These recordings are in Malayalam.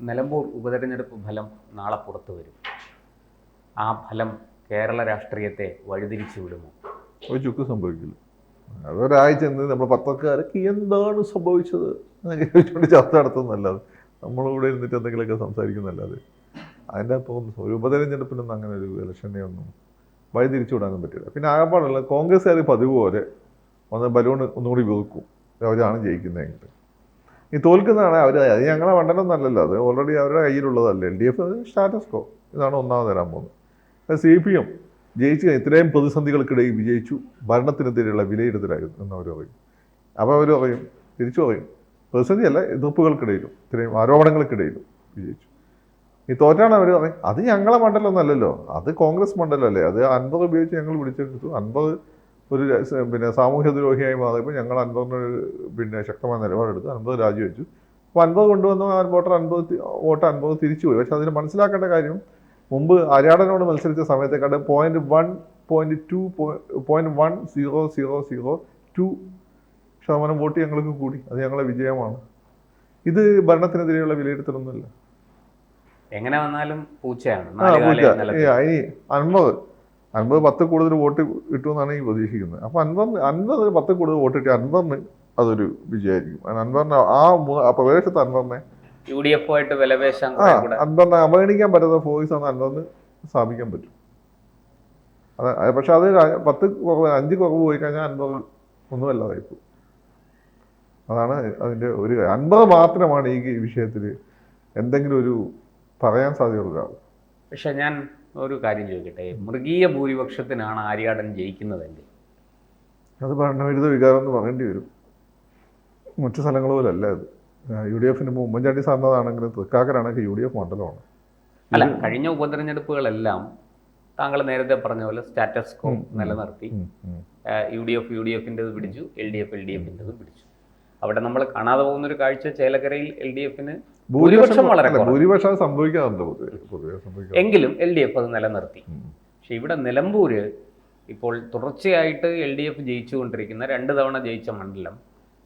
നിലമ്പൂർ ഉപതെരഞ്ഞെടുപ്പ് ഫലം നാളെ പുറത്തു വരും. ആ ഫലം കേരള രാഷ്ട്രീയത്തെ വഴിതിരിച്ചു വിടുമോ? ഒരു ചുക്ക് സംഭവിക്കില്ല. അതൊരാഴ്ച നമ്മൾ പത്രക്കാരൊക്കെ എന്താണ് സംഭവിച്ചത് എന്നൊക്കെ ചോദിച്ചുകൊണ്ട് ചർച്ച നടത്തുന്നല്ലാതെ നമ്മളിവിടെ ഇരുന്നിട്ട് എന്തെങ്കിലുമൊക്കെ സംസാരിക്കുന്നല്ലാതെ അതിൻ്റെ അകത്തൊന്നും ഒരു ഉപതെരഞ്ഞെടുപ്പിനൊന്നും അങ്ങനെ ഒരു ഇലക്ഷനെ ഒന്നും വഴിതിരിച്ചു വിടാനും പറ്റില്ല. പിന്നെ ആകപ്പാടുള്ള കോൺഗ്രസ്സുകാർ പതിവ് പോലെ ഒന്ന് ബലൂൺ ഒന്നുകൂടി വെറുക്കും, അവരാണ് ജയിക്കുന്നതെങ്കിൽ. ഈ തോൽക്കുന്നതാണ് അവർ. അത് ഞങ്ങളെ മണ്ഡലമൊന്നല്ലല്ലോ, അത് ഓൾറെഡി അവരുടെ കയ്യിലുള്ളതല്ലേ. LDF സ്റ്റാറ്റസ് കോ, ഇതാണ് ഒന്നാമത് തരാൻ പോകുന്നത്. CPM ജയിച്ചു, ഇത്രയും പ്രതിസന്ധികൾക്കിടയിൽ വിജയിച്ചു, ഭരണത്തിനെതിരെയുള്ള വിലയിരുത്തലായിരുന്നു എന്നവർ പറയും. അപ്പോൾ അവർ പറയും, തിരിച്ചു പറയും, പ്രതിസന്ധിയല്ല, എതിർപ്പുകൾക്കിടയിലും ഇത്രയും ആരോപണങ്ങൾക്കിടയിലും വിജയിച്ചു. ഈ തോറ്റാണ് അവർ പറയും, അത് ഞങ്ങളെ മണ്ഡലമൊന്നല്ലല്ലോ, അത് കോൺഗ്രസ് മണ്ഡലമല്ലേ, അത് 50 ഉപയോഗിച്ച് ഞങ്ങൾ പിടിച്ചെടുത്തു. 50 ഒരു സാമൂഹ്യ ദ്രോഹിയായി മാറിയപ്പോൾ ഞങ്ങൾ 50 ശക്തമായ നിലപാടെടുത്തു, 50 രാജിവെച്ചു. അപ്പോൾ 50 കൊണ്ടുവന്ന വോട്ട് 50 തിരിച്ചു പോയി. പക്ഷെ അതിന് മനസ്സിലാക്കേണ്ട കാര്യം, മുമ്പ് ആര്യാടനോട് മത്സരിച്ച സമയത്തെക്കാട്ട് 0.1002% വോട്ട് ഞങ്ങൾക്ക് കൂടി. അത് ഞങ്ങളെ വിജയമാണ്. ഇത് ഭരണത്തിനെതിരെയുള്ള വിലയിരുത്തലൊന്നുമില്ല. എങ്ങനെ വന്നാലും പൂച്ചയാണ്. ഇനി 50 10 കൂടുതൽ വോട്ട് കിട്ടുമെന്നാണ് ഈ പ്രതീക്ഷിക്കുന്നത്. അപ്പോൾ 50 10 കൂടുതൽ വോട്ട് കിട്ടിയ 50 അതൊരു വിജയമായിരിക്കും. 50 ആ പ്രദേശത്ത് 50 UDF ആയിട്ട് വിലപേശാൻ അവഗണിക്കാൻ പറ്റാത്ത ഫോഴ്സ് ആണ് 50 സ്ഥാപിക്കാൻ പറ്റും. പക്ഷെ അത് 5 കുറവ് പോയി കഴിഞ്ഞാൽ 50 ഒന്നുമല്ലാതായിപ്പോൾ. അതാണ് അതിൻ്റെ ഒരു 50 മാത്രമാണ് ഈ വിഷയത്തിൽ എന്തെങ്കിലും ഒരു പറയാൻ സാധ്യതയുള്ള ആൾ. പക്ഷെ ഞാൻ ഒരു കാര്യം ചോദിക്കട്ടെ, മൃഗീയ ഭൂരിപക്ഷത്തിനാണ് ആര്യാടൻ ജയിക്കുന്നതെങ്കിൽ അത് ഭരണവിരുദ്ധ വികാരം എന്ന് പറയേണ്ടി വരും. മറ്റു സ്ഥലങ്ങൾ പോലെ അല്ല അത്. UDFന് ഉമ്മൻചാണ്ടി സാറിനതാണെങ്കിലും തൃക്കാക്കരാണെങ്കിൽ UDF മണ്ഡലമാണ്. അല്ല, കഴിഞ്ഞ ഉപതെരഞ്ഞെടുപ്പുകളെല്ലാം താങ്കൾ നേരത്തെ പറഞ്ഞ പോലെ സ്റ്റാറ്റസ് കോ നിലനിർത്തി. UDF-ൻ്റെത് പിടിച്ചു, LDF-ൻ്റെത് പിടിച്ചു. അവിടെ നമ്മൾ കാണാതെ പോകുന്നൊരു കാഴ്ച, ചേലക്കരയിൽ LDFന് ഭൂരിപക്ഷം വളരെ ഭൂരിപക്ഷം സംഭവിക്കാറുണ്ട് എങ്കിലും LDF അത് നിലനിർത്തി. പക്ഷെ ഇവിടെ നിലമ്പൂര് ഇപ്പോൾ തുടർച്ചയായിട്ട് LDF ജയിച്ചുകൊണ്ടിരിക്കുന്ന 2 തവണ ജയിച്ച മണ്ഡലം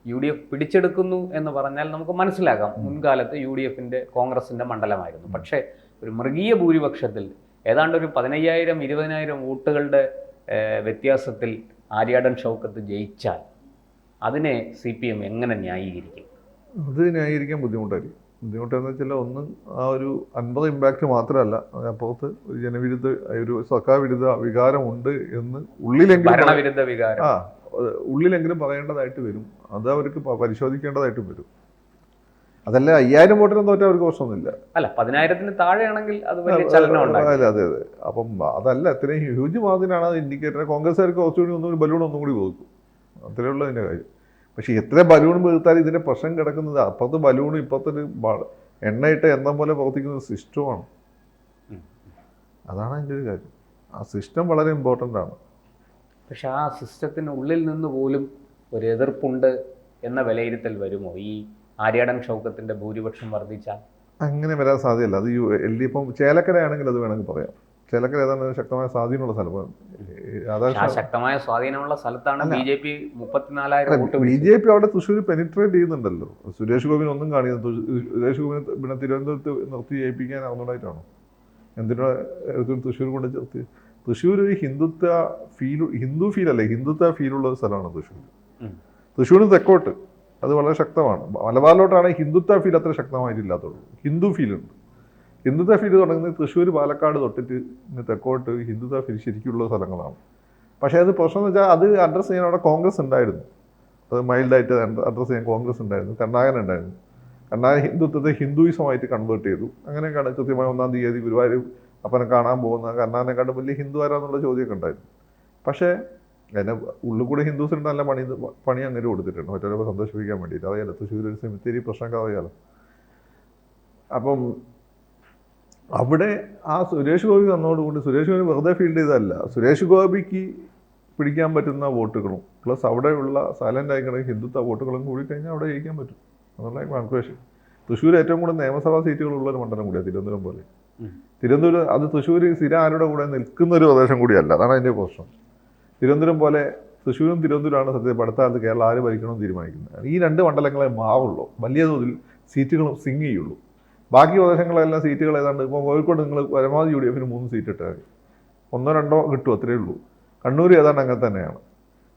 UDF പിടിച്ചെടുക്കുന്നു എന്ന് പറഞ്ഞാൽ നമുക്ക് മനസ്സിലാക്കാം. മുൻകാലത്ത് UDFൻ്റെ കോൺഗ്രസിൻ്റെ മണ്ഡലമായിരുന്നു. പക്ഷേ ഒരു മൃഗീയ ഭൂരിപക്ഷത്തിൽ ഏതാണ്ട് ഒരു 15,000-20,000 വോട്ടുകളുടെ വ്യത്യാസത്തിൽ ആര്യാടൻ ഷൗക്കത്ത് ജയിച്ചാൽ അതിനെ CPM എങ്ങനെ ന്യായീകരിക്കും? അത് ന്യായീകരിക്കാൻ ബുദ്ധിമുട്ടായിരിക്കും. ബുദ്ധിമുട്ടെന്ന് വെച്ചാൽ ഒന്ന്, ആ ഒരു 50 ഇമ്പാക്റ്റ് മാത്രമല്ല, അതിനപ്പുറത്ത് ഒരു ജനവിരുദ്ധ, ഒരു സർക്കാർ വിരുദ്ധ വികാരമുണ്ട് എന്ന് ഉള്ളിലെങ്കിലും പറയേണ്ടതായിട്ട് വരും. അത് അവർക്ക് പരിശോധിക്കേണ്ടതായിട്ട് വരും. അതല്ല 5000 വോട്ടിനും തോറ്റാൽ അവർക്ക് പ്രശ്നമൊന്നുമില്ല. അല്ല, 10,000-ന് താഴെയാണെങ്കിൽ അത് വലിയ ചലനം ഉണ്ടാകും. അതെ. അപ്പം അതല്ല, ഇത്രയും ഹ്യൂജ് മാർജിനാണ് അത് ഇൻഡിക്കേറ്റർ. കോൺഗ്രസ്സുകാർക്ക് കുറച്ചുകൂടി ബലൂൺ ഒന്നുകൂടി പോകും, അത്രയേ ഉള്ളൂ അതിൻ്റെ കാര്യം. പക്ഷെ എത്ര ബലൂൺ വീഴ്ത്താൽ ഇതിൻ്റെ പ്രശ്നം കിടക്കുന്നത് അപ്പുറത്ത് ബലൂണും ഇപ്പുറത്തൊരു എണ്ണയിട്ട എണ്ണം പോലെ പ്രവർത്തിക്കുന്ന സിസ്റ്റമാണ്. അതാണ് അതിൻ്റെ ഒരു കാര്യം. ആ സിസ്റ്റം വളരെ ഇമ്പോർട്ടൻ്റ് ആണ്. പക്ഷെ ആ സിസ്റ്റത്തിന് ഉള്ളിൽ നിന്ന് പോലും ഒരു എതിർപ്പുണ്ട് എന്ന വിലയിരുത്തൽ വരുമോ ഈ ആര്യാടൻ ഷൗക്കത്തിൻ്റെ ഭൂരിപക്ഷം വർദ്ധിച്ചാൽ? അങ്ങനെ വരാൻ സാധ്യതയില്ല. അത് ഇപ്പം ചേലക്കരയാണെങ്കിൽ അത് വേണമെങ്കിൽ പറയാം. ചേലക്കര ഏതാണ് ശക്തമായ സ്വാധീനമുള്ള സ്ഥലമാണ്. ശക്തമായ സ്വാധീനമുള്ള സ്ഥലത്താണ് BJP 34,000 വോട്ട്. BJP അവിടെ തൃശ്ശൂർ പെനിട്രേറ്റ് ചെയ്യുന്നുണ്ടല്ലോ. സുരേഷ് ഗോപിന് ഒന്നും കാണിക്കുന്നത്, സുരേഷ് ഗോപിനെ പിന്നെ തിരുവനന്തപുരത്ത് നിർത്തി ജയിപ്പിക്കാൻ അറിഞ്ഞതായിട്ടാണോ? എന്തിനാ തൃശ്ശൂർ കൊണ്ട് ചേർത്ത്? തൃശ്ശൂർ ഒരു ഹിന്ദു ഫീലുള്ള ഒരു സ്ഥലമാണ് തൃശ്ശൂർ. തൃശ്ശൂരിന് തെക്കോട്ട് അത് വളരെ ശക്തമാണ്. മലബാറിലോട്ടാണെങ്കിൽ ഹിന്ദുത്വ ഫീൽ അത്ര ശക്തമായിട്ടില്ലാത്തുള്ളൂ. ഹിന്ദു ഫീലുണ്ട്. ഹിന്ദുത്വ ഫീൽ തുടങ്ങുന്നത് തൃശ്ശൂർ പാലക്കാട് തൊട്ടിട്ട് തെക്കോട്ട് ഹിന്ദുത്വ ഫീൽ ശരിക്കുള്ള സ്ഥലങ്ങളാണ്. പക്ഷേ അത് പ്രശ്നം എന്ന് വെച്ചാൽ അത് അഡ്രസ്സ് ചെയ്യാൻ അവിടെ കോൺഗ്രസ് ഉണ്ടായിരുന്നു. അത് മൈൽഡായിട്ട് അഡ്രസ്സ് ചെയ്യാൻ കോൺഗ്രസ് ഉണ്ടായിരുന്നു. കരുണാകരൻ ഉണ്ടായിരുന്നു. കരുണാകരൻ ഹിന്ദുത്വത്തെ ഹിന്ദുയിസമായിട്ട് കൺവേർട്ട് ചെയ്തു. അങ്ങനെ കൃത്യമായി 1-ാം തീയതി ഗുരുവായൂർ അപ്പനെ കാണാൻ പോകുന്ന കരുണാകരനെക്കാട്ടും വലിയ ഹിന്ദു ആരാന്നുള്ള ചോദ്യമൊക്കെ ഉണ്ടായിരുന്നു. പക്ഷേ അതിനെ ഉള്ളിൽ കൂടെ ഹിന്ദുസിന് നല്ല പണി അങ്ങനെ കൊടുത്തിട്ടുണ്ട്, മറ്റൊരു സന്തോഷിപ്പിക്കാൻ വേണ്ടിയിട്ട്. അറിയാലോ, തൃശ്ശൂർ ഒരു സെമിത്തേരി പ്രശ്നമൊക്കെ അറിയാലോ. അപ്പം അവിടെ ആ സുരേഷ് ഗോപി വന്നതോടുകൂടി സുരേഷ് ഗോപി വെറുതെ ഫീൽഡ് ചെയ്തതല്ല, സുരേഷ് ഗോപിക്ക് പിടിക്കാൻ പറ്റുന്ന വോട്ടുകളും പ്ലസ് അവിടെയുള്ള സൈലൻ്റ് ആയിക്കണ ഹിന്ദുത്വ വോട്ടുകളും കൂടി കഴിഞ്ഞാൽ അവിടെ ജയിക്കാൻ പറ്റും എന്നുള്ള കാൽക്കുലേഷൻ. തൃശ്ശൂർ ഏറ്റവും കൂടുതൽ നിയമസഭാ സീറ്റുകളുള്ളൊരു മണ്ഡലം കൂടിയാണ് തിരുവനന്തപുരം പോലെ. തിരുവനന്തപുരം അത് തൃശ്ശൂർ സ്ഥിരം ആരുടെ കൂടെ നിൽക്കുന്നൊരു പ്രദേശം കൂടിയല്ല. അതാണ് അതിൻ്റെ പ്രശ്നം. തിരുവനന്തപുരം പോലെ തൃശ്ശൂരും തിരുവനന്തപുരമാണ് സത്യത്തിൽ അടുത്ത കാലത്ത് കേരളം ആര് ഭരിക്കണമെന്ന് തീരുമാനിക്കുന്നത്. ഈ 2 മണ്ഡലങ്ങളെ മാറുള്ളൂ, വലിയ തോതിൽ സീറ്റുകളും സിങ് ചെയ്യുള്ളൂ. ബാക്കി പ്രദേശങ്ങളെല്ലാം സീറ്റുകൾ ഏതാണ്ട് ഇപ്പോൾ കോഴിക്കോട് നിങ്ങൾ പരമാവധി UDF 3 സീറ്റ് ഇട്ടാൽ മതി, 1-2 കിട്ടും, അത്രയേ ഉള്ളൂ. കണ്ണൂർ ഏതാണ്ട് അങ്ങനെ തന്നെയാണ്.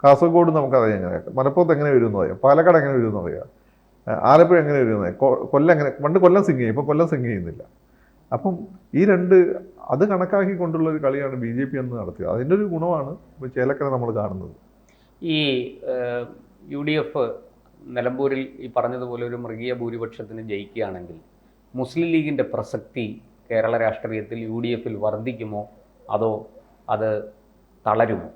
കാസർഗോഡ് നമുക്കറിയാം എങ്ങനെയാണ്, മലപ്പുറത്ത് എങ്ങനെ വരുമെന്ന് അറിയാം, പാലക്കാട് എങ്ങനെ വരുമെന്ന് അറിയാം, ആലപ്പുഴ എങ്ങനെ വരുമെന്ന് അറിയാം, കൊല്ലം എങ്ങനെ, പണ്ട് കൊല്ലം സിംഗ് ചെയ്യും, ഇപ്പോൾ കൊല്ലം സിംഗ് ചെയ്യുന്നില്ല. അപ്പം ഈ അത് കണക്കാക്കിക്കൊണ്ടുള്ള ഒരു കളിയാണ് BJP അന്ന് നടത്തിയത്. അതിൻ്റെ ഒരു ഗുണമാണ് ഇപ്പോൾ ചേലക്കര നമ്മൾ കാണുന്നത്. ഈ UDF നിലമ്പൂരിൽ ഈ പറഞ്ഞതുപോലെ ഒരു മൃഗീയ ഭൂരിപക്ഷത്തിന് ജയിക്കുകയാണെങ്കിൽ മുസ്ലിം ലീഗിൻ്റെ പ്രസക്തി കേരള രാഷ്ട്രീയത്തിൽ UDF-ൽ വർദ്ധിക്കുമോ അതോ അത് തളരുമോ?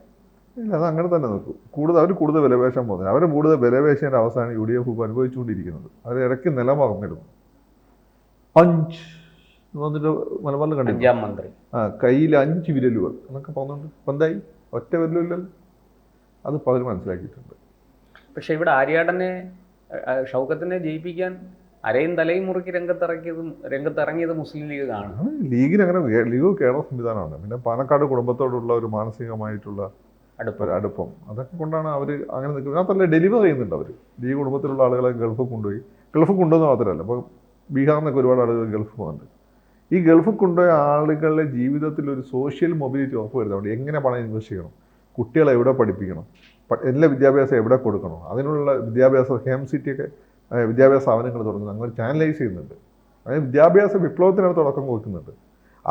ഇല്ല, അത് അങ്ങനെ തന്നെ നിൽക്കും. അവർ കൂടുതൽ വിലപേശാൻ പോകുന്നത്, അവർ കൂടുതൽ വിലപേശേണ്ട അവസ്ഥയാണ് UDF ഇപ്പോൾ അനുഭവിച്ചുകൊണ്ടിരിക്കുന്നത്. അവർ ഇടയ്ക്ക് നിലം മറന്നിരുന്നു. പഞ്ച് വന്നിട്ട് മലബാറിൽ കണ്ടു, 5ാം മന്ത്രി കയ്യിൽ 5 വിരലുകൾ എന്നൊക്കെ പറഞ്ഞുകൊണ്ട് എന്തായി, ഒറ്റ വിരലില്ലല്ലോ. അത് അവർ മനസ്സിലാക്കിയിട്ടുണ്ട്. പക്ഷെ ഇവിടെ ആര്യാടനെ ഷൗക്കത്തിനെ ജയിപ്പിക്കാൻ അരയും തലയും മുറുക്കി രംഗത്തിറങ്ങിയത് മുസ്ലിം ലീഗ് ആണ്. ലീഗിന് അങ്ങനെ ലീഗ് കേരള സംവിധാനമാണ്. പിന്നെ പാലക്കാട് കുടുംബത്തോടുള്ള ഒരു മാനസികമായിട്ടുള്ള അടുപ്പം, അതൊക്കെ കൊണ്ടാണ് അവർ അങ്ങനെ നിൽക്കുന്നത്. അതല്ല, ഡെലിവർ ചെയ്യുന്നുണ്ട് അവർ. ലീഗ് കുടുംബത്തിലുള്ള ആളുകളെ ഗൾഫിൽ കൊണ്ടുവന്ന് മാത്രമല്ല, ഇപ്പോൾ ബീഹാറിൽ നിന്നൊക്കെ ഒരുപാട് ആളുകൾ ഗൾഫിൽ പോകുന്നുണ്ട്. ഈ ഗൾഫിൽ കൊണ്ടുപോയ ആളുകളുടെ ജീവിതത്തിൽ ഒരു സോഷ്യൽ മൊബിലിറ്റി ഉറപ്പ് വരുന്നുണ്ട്. എങ്ങനെ പണം ഇൻവെസ്റ്റ് ചെയ്യണം, കുട്ടികളെ എവിടെ പഠിപ്പിക്കണം, എല്ലാ വിദ്യാഭ്യാസം എവിടെ കൊടുക്കണം, അതിനുള്ള സിറ്റിയൊക്കെ വിദ്യാഭ്യാസ സ്ഥാപനങ്ങൾ തുടങ്ങുന്നത് അങ്ങനെ ചാനലൈസ് ചെയ്യുന്നുണ്ട്. അങ്ങനെ വിദ്യാഭ്യാസ വിപ്ലവത്തിനാണ് തുടക്കം കൊടുക്കുന്നുണ്ട്.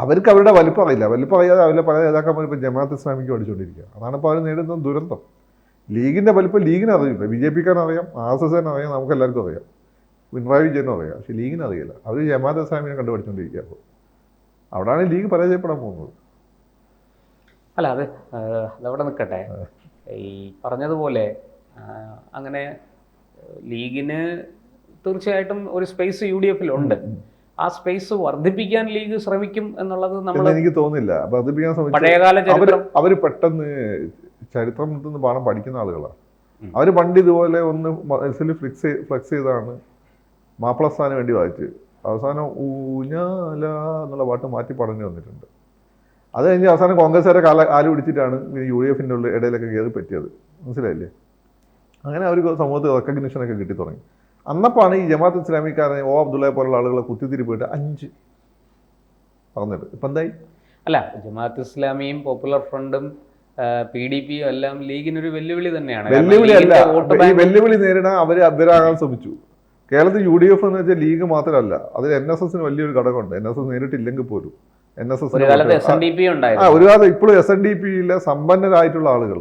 അവർക്ക് അവരുടെ വലിപ്പം അറിയില്ല. വലിപ്പം അറിയാതെ അവരുടെ പല നേതാക്കന്മാർ ഇപ്പോൾ ജമാഅത്ത് ഇസ്ലാമിക്ക് പഠിച്ചുകൊണ്ടിരിക്കുക. അതാണ് ഇപ്പോൾ അവർ നേരിടുന്ന ദുരന്തം. ലീഗിൻ്റെ വലിപ്പം ലീഗിന് അറിയില്ല. BJP-ക്കാരനറിയാം, RSS-നറിയാം, നമുക്ക് എല്ലാവർക്കും അറിയാം, പിണറായി വിജയനും അറിയാം. പക്ഷേ ലീഗിന് അറിയില്ല. അവർ ജമാഅത്ത് ഇസ്ലാമിനെ കണ്ടുപഠിച്ചുകൊണ്ടിരിക്കുക. അപ്പോൾ അവിടെയാണ് ലീഗ് പരാജയപ്പെടാൻ പോകുന്നത്. അല്ല, അതവിടെ നിൽക്കട്ടെ. ഈ പറഞ്ഞതുപോലെ അങ്ങനെ ലീഗിന് തീർച്ചയായിട്ടും ഒരു സ്പേസ് UDF-ൽ ആ സ്പേസ് വർദ്ധിപ്പിക്കാൻ ലീഗ് ശ്രമിക്കും എന്നുള്ളത് നമ്മൾ എനിക്ക് തോന്നുന്നില്ല. വർദ്ധിപ്പിക്കാൻ പഴയകാല അവർ പെട്ടെന്ന് ചരിത്രം നിന്ന് പാഠം പഠിക്കുന്ന ആളുകളാണ്. അവർ പണ്ട് ഇതുപോലെ ഒന്ന് മനസ്സിൽ ഫ്ലെക്സ് ചെയ്താണ് മാപ്പിളസ്ഥാന് വേണ്ടി വായിച്ച് അവസാനം ഊഞ്ഞാല എന്നുള്ള പാട്ട് മാറ്റി പഠനം വന്നിട്ടുണ്ട്. അത് കഴിഞ്ഞ് അവസാനം കോൺഗ്രസ്സുകാരെ കാല് പിടിച്ചിട്ടാണ് UDF-ൻ്റെ ഇടയിലൊക്കെ കയറി പറ്റിയത്. മനസ്സിലായില്ലേ? അങ്ങനെ അവർ സമൂഹത്തിൽ റെക്കഗ്നിഷനൊക്കെ കിട്ടി തുടങ്ങി. അന്നപ്പാണ് ഈ ജമാഅത്ത് ഇസ്ലാമിക്കാരനെ അബ്ദുള്ളയെ പോലുള്ള ആളുകളെ കുത്തിത്തിരിപ്പിട്ട് 5 പറഞ്ഞിട്ട് ഇപ്പം എന്തായി? അല്ല, ജമാഅത്ത് ഇസ്ലാമിയും പോപ്പുലർ ഫ്രണ്ടും PDP-യും എല്ലാം ലീഗിനൊരു വെല്ലുവിളി തന്നെയാണ്. വെല്ലുവിളിയല്ല, ഈ വെല്ലുവിളി നേരിടാൻ അവരാകാൻ ശ്രമിച്ചു. കേരളത്തിൽ UDF എന്ന് വെച്ചാൽ ലീഗ് മാത്രമല്ല, അതിൽ NSS-ന് വലിയൊരു ഘടകമുണ്ട്. NSS നേരിട്ടില്ലെങ്കിൽ പോലും NSS ഒരു കാലത്ത് ഇപ്പോഴും SNDP-യിലെ സമ്പന്നരായിട്ടുള്ള ആളുകൾ,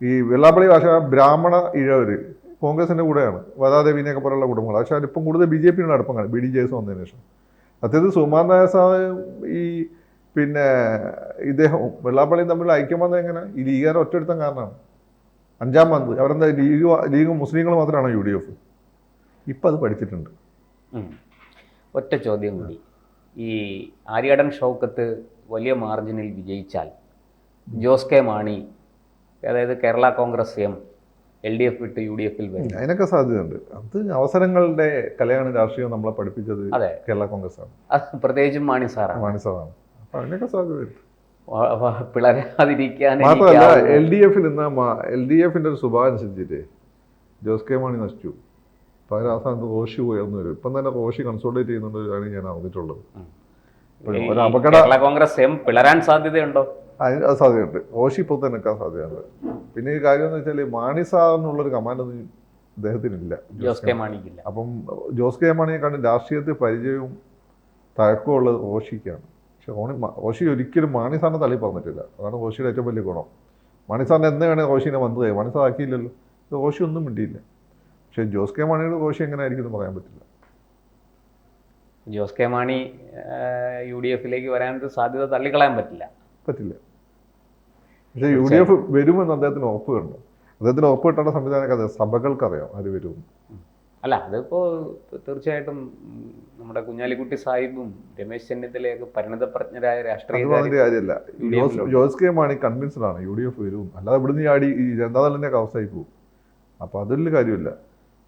ഈ വെള്ളാപ്പള്ളി ഭാഷ ബ്രാഹ്മണ ഇഴവര് കോൺഗ്രസിൻ്റെ കൂടെയാണ്, വദാദേവിനെയൊക്കെ പോലുള്ള കുടുംബങ്ങൾ. പക്ഷേ അതിപ്പം കൂടുതൽ BJP-യുടെ അടുപ്പമാണ് BDJS വന്നതിന് ശേഷം. സത്യത്തിൽ സുകുമാരൻ നായർ സാർ ഈ പിന്നെ ഇദ്ദേഹവും വെള്ളാപ്പള്ളിയും തമ്മിലുള്ള ഐക്യം വന്നത് എങ്ങനെ? ഈ ലീഗുകാരെ ഒറ്റയെടുത്താൻ കാരണമാണ്. 5ാം മന്ത്രി അവരെന്താ ലീഗ് മുസ്ലിങ്ങൾ മാത്രമാണോ UDF? ഇപ്പം അത് പഠിച്ചിട്ടുണ്ട്. ഒറ്റ ചോദ്യം കൂടി. ഈ ആര്യാടൻ ഷൗക്കത്ത് വലിയ മാർജിനിൽ വിജയിച്ചാൽ ജോസ് കെ മാണി, അതായത് കേരള കോൺഗ്രസ് LDF വിട്ട് UDF-ൽ വരും? അതിനൊക്കെ സാധ്യതയുണ്ട്. അത് അവസരങ്ങളുടെ കലയാണ് രാഷ്ട്രീയം നമ്മളെ പഠിപ്പിച്ചത് കേരള കോൺഗ്രസ് ആണ്. പ്രത്യേകിച്ചും മാണി സാറാണ്. അപ്പം അതിനൊക്കെ സാധ്യതയുണ്ട്. പിളരാതിരിക്കാൻ മാത്രമല്ല, LDF-ൻ്റെ ഒരു സ്വഭാവം അനുസരിച്ചിട്ട് ജോസ് കെ മാണി നശിച്ചു. അപ്പോൾ അതിന് അവസാനത്ത് റോഷി ഉയർന്നു വരും. ഇപ്പം തന്നെ റോഷി കൺസോൾട്ടേറ്റ് ചെയ്യുന്നുണ്ടാണ് ഞാൻ അറിഞ്ഞിട്ടുള്ളത്. കേരള കോൺഗ്രസ് പിളരാൻ സാധ്യതയുണ്ടോ? അതിന് സാധ്യതയുണ്ട്. റോഷി ഇപ്പോൾ തന്നെ നിൽക്കാൻ സാധ്യതയുണ്ട്. പിന്നെ ഈ കാര്യം എന്ന് വെച്ചാൽ മാണി സാറിനുള്ളൊരു കമാൻഡൊന്നും അദ്ദേഹത്തിനില്ല, ജോസ് കെ മാണിക്കില്ല. അപ്പം ജോസ് കെ മാണിയെ കണ്ട് രാഷ്ട്രീയത്തിൽ പരിചയവും തഴക്കവും ഉള്ളത് റോഷിക്കാണ്. പക്ഷെ റോഷി ഒരിക്കലും മാണി സാറിനെ തള്ളി പറഞ്ഞിട്ടില്ല. അതാണ് റോഷിയുടെ ഏറ്റവും വലിയ ഗുണം. മാണി സാറിന് എന്ന് വേണേൽ റോഷിനെ മന്ത്രിയായി, മാണി സാർ ആക്കിയില്ലല്ലോ. റോഷി ഒന്നും മിണ്ടിയില്ല. പക്ഷെ ജോസ് കെ മാണിയുടെ റോഷി എങ്ങനെ ആയിരിക്കും എന്ന് പറയാൻ പറ്റില്ല. ജോസ് കെ മാണി UDF-ലേക്ക് വരാനൊരു സാധ്യത തള്ളിക്കളയാൻ പറ്റില്ല. പക്ഷേ UDF വരുമെന്ന് അദ്ദേഹത്തിന് ഉറപ്പ് കണ്ടു. അദ്ദേഹത്തിന് ഉറപ്പ് കിട്ടേണ്ട സംവിധാനമൊക്കെ സഭകൾക്കറിയാം ആര് വരും. അല്ല, അതിപ്പോൾ തീർച്ചയായിട്ടും നമ്മുടെ കുഞ്ഞാലിക്കുട്ടി സാഹിബും രമേശ് ചെന്നിത്തലയൊക്കെ പരിണതപ്രജ്ഞരായ രാഷ്ട്രീയക്കാരുടെ കാര്യമല്ല. ജോസ് കെ മാണി കൺവിൻസ്ഡ് ആണ് UDF വരും. അല്ലാതെ ഇവിടുന്ന് ചാടി ഈ ജനതാദളിൻ്റെ അവസ്ഥയായി പോകും. അപ്പോൾ അതിൽ കാര്യമില്ല.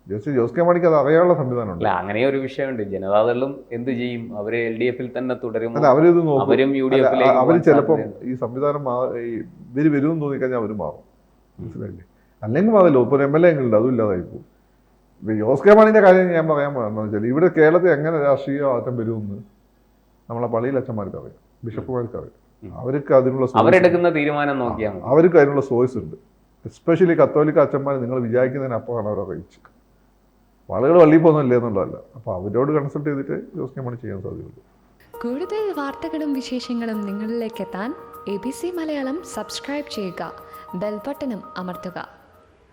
ജോസ് കെ മാണിക്ക് അത് അറിയാനുള്ള സംവിധാനമുണ്ട്. അല്ല, അങ്ങനെ ഒരു വിഷയമുണ്ട്. ജനതാദളും എന്ത് ചെയ്യും? അവരെ LDF-ൽ തന്നെ തുടരും. അവരിത് നോക്കും. അവർ ചിലപ്പം ഈ സംവിധാനം ഇവർ വരുമെന്ന് തോന്നിക്കഴിഞ്ഞാൽ അവർ മാറും. മനസ്സിലായില്ലേ? അല്ലെങ്കിൽ മാറില്ല. ഇപ്പോൾ ഒരു MLA എങ്കിലും അതും ഇല്ലാതായി പോകും. ജോസ് കെ മാണിൻ്റെ കാര്യം ഞാൻ പറയാൻ പോകുന്നത് വെച്ചാൽ ഇവിടെ കേരളത്തിൽ എങ്ങനെ രാഷ്ട്രീയ മാറ്റം വരുമെന്ന് നമ്മളെ പള്ളിയിൽ അച്ഛന്മാർക്ക് അറിയാം, ബിഷപ്പുമാർക്ക് അറിയാം. അവർക്ക് അതിനുള്ള അവരെടുക്കുന്ന തീരുമാനം നോക്കിയാൽ അവർക്ക് അതിനുള്ള സോഴ്സ് ഉണ്ട്. എസ്പെഷ്യലി കത്തോലിക്ക അച്ഛന്മാർ നിങ്ങൾ വിചാരിക്കുന്നതിനപ്പുറമാണ് അവരെ അറിയിച്ചത്. ആളുകൾ പള്ളിയിൽ പോകുന്നില്ലേ എന്നുള്ളതല്ല. അപ്പോൾ അവരോട് കൺസൾട്ട് ചെയ്തിട്ട് ജോസ് കെ മാണി ചെയ്യാൻ സാധ്യതയുള്ളൂ. കൂടുതൽ വാർത്തകളും വിശേഷങ്ങളും നിങ്ങളിലേക്ക് എത്താൻ ABC മലയാളം സബ്സ്ക്രൈബ് ചെയ്യുക, ബെൽ ബട്ടണും അമർത്തുക.